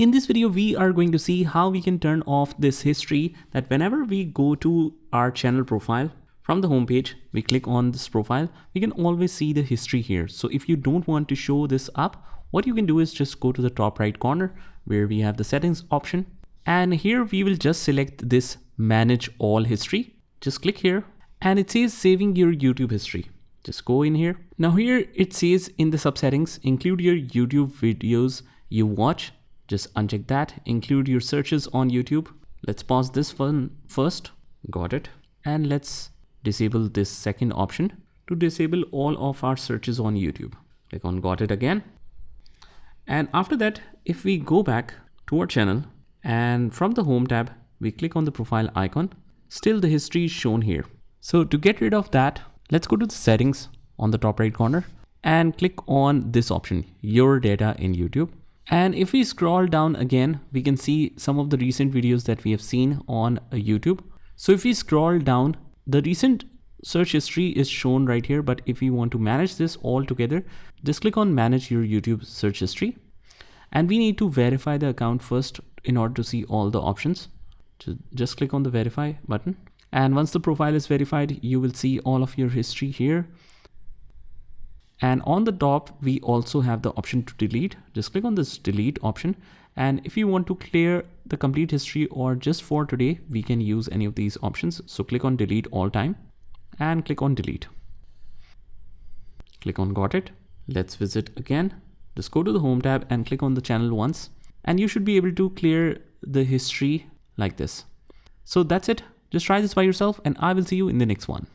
In this video, we are going to see how we can turn off this history, that whenever we go to our channel profile from the homepage, we click on this profile, we can always see the history here. So if you don't want to show this up, what you can do is just go to the top right corner where we have the settings option. And here we will just select this manage all history. Just click here and it says saving your YouTube history. Just go in here. Now here it says in the subsettings, include your YouTube videos you watch. Just uncheck that. Include your searches on YouTube. Let's pause this one first. Got it. And let's disable this second option to disable all of our searches on YouTube. Click on got it again. And after that, if we go back to our channel and from the home tab, we click on the profile icon, still the history is shown here. So to get rid of that, let's go to the settings on the top right corner and click on this option, your data in YouTube. And if we scroll down again, we can see some of the recent videos that we have seen on YouTube. So if we scroll down, the recent search history is shown right here. But if you want to manage this all together, just click on manage your YouTube search history. And we need to verify the account first in order to see all the options. Just click on the verify button. And once the profile is verified, you will see all of your history here. And on the top, we also have the option to delete. Just click on this delete option. And if you want to clear the complete history or just for today, we can use any of these options. So click on delete all time and click on delete. Click on got it. Let's visit again. Just go to the home tab and click on the channel once. And you should be able to clear the history like this. So that's it. Just try this by yourself and I will see you in the next one.